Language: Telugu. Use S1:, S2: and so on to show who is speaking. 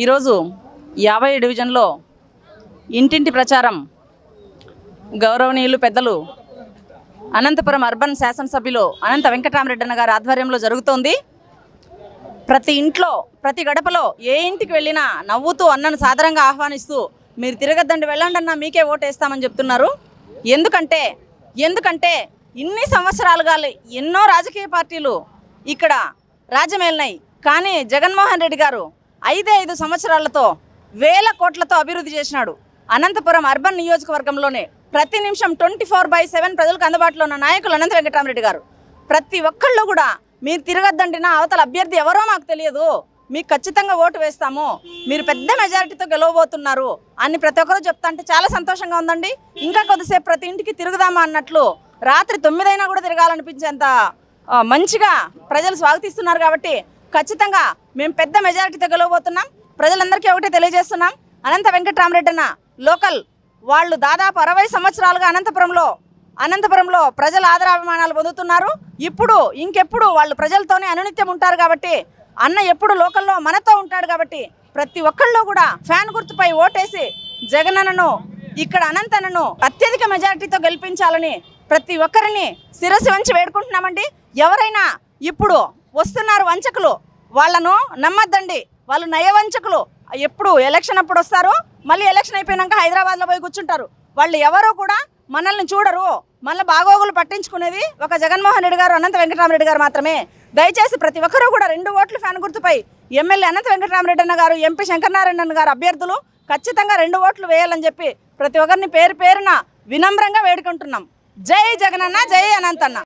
S1: ఈరోజు 50 డివిజన్లో ఇంటింటి ప్రచారం గౌరవనీయులు పెద్దలు అనంతపురం అర్బన్ శాసనసభ్యులు అనంత వెంకటరామరెడ్డి అన్న గారి ఆధ్వర్యంలో జరుగుతోంది. ప్రతి ఇంట్లో ప్రతి గడపలో ఏ ఇంటికి వెళ్ళినా నవ్వుతూ అన్నను సాదరంగా ఆహ్వానిస్తూ మీరు తిరగద్దండి, వెళ్ళండి అన్న, మీకే ఓటేస్తామని చెప్తున్నారు. ఎందుకంటే ఇన్ని సంవత్సరాలుగా ఎన్నో రాజకీయ పార్టీలు ఇక్కడ రాజ్యమేలినాయి. కానీ జగన్మోహన్ రెడ్డి గారు 5 సంవత్సరాలతో వేల కోట్లతో అభివృద్ధి చేసినాడు. అనంతపురం అర్బన్ నియోజకవర్గంలోనే ప్రతి నిమిషం 24/7 ప్రజలకు అందుబాటులో ఉన్న నాయకులు అనంత వెంకటరామరెడ్డి గారు. ప్రతి ఒక్కళ్ళు కూడా మీరు తిరగద్దండినా అవతల అభ్యర్థి ఎవరో మాకు తెలియదు, మీకు ఖచ్చితంగా ఓటు వేస్తాము, మీరు పెద్ద మెజారిటీతో గెలవబోతున్నారు అని ప్రతి ఒక్కరూ చెప్తా అంటే చాలా సంతోషంగా ఉందండి. ఇంకా కొద్దిసేపు ప్రతి ఇంటికి తిరుగుదామా అన్నట్లు రాత్రి 9 అయినా కూడా తిరగాలనిపించేంత మంచిగా ప్రజలు స్వాగతిస్తున్నారు. కాబట్టి ఖచ్చితంగా మేము పెద్ద మెజారిటీతో గెలవబోతున్నాం. ప్రజలందరికీ ఒకటే తెలియజేస్తున్నాం, అనంత వెంకటరామరెడ్డి అన్న లోకల్ వాళ్ళు దాదాపు 60 సంవత్సరాలుగా అనంతపురంలో ప్రజల ఆదరాభిమానాలు పొందుతున్నారు. ఇప్పుడు ఇంకెప్పుడు వాళ్ళు ప్రజలతోనే అనునిత్యం ఉంటారు. కాబట్టి అన్న ఎప్పుడు లోకల్లో మనతో ఉంటాడు. కాబట్టి ప్రతి ఒక్కళ్ళు కూడా ఫ్యాన్ గుర్తుపై ఓటేసి జగనన్నను ఇక్కడ అనంతనను అత్యధిక మెజారిటీతో గెలిపించాలని ప్రతి ఒక్కరిని శిరస్సు వంచి వేడుకుంటున్నామండి. ఎవరైనా ఇప్పుడు వస్తున్నారు వంచకులు, వాళ్ళను నమ్మద్దండి, వాళ్ళు నయవంచకులు. ఎప్పుడు ఎలక్షన్ అప్పుడు వస్తారు, మళ్ళీ ఎలక్షన్ అయిపోయినాక హైదరాబాద్లో పోయి కూర్చుంటారు. వాళ్ళు ఎవరో కూడా మనల్ని చూడరు. మళ్ళీ బాగోగులు పట్టించుకునేది ఒక జగన్మోహన్ రెడ్డి గారు, అనంత వెంకటరామరెడ్డి గారు మాత్రమే. దయచేసి ప్రతి ఒక్కరూ కూడా 2 ఓట్లు ఫ్యాన్ గుర్తుపై ఎమ్మెల్యే అనంత వెంకటరామరెడ్డి అన్న గారు, ఎంపీ శంకరనారాయణ గారు అభ్యర్థులు ఖచ్చితంగా 2 ఓట్లు వేయాలని చెప్పి ప్రతి ఒక్కరిని పేరున వినమ్రంగా వేడుకుంటున్నాం. జై జగనన్న, జై అనంతన్న.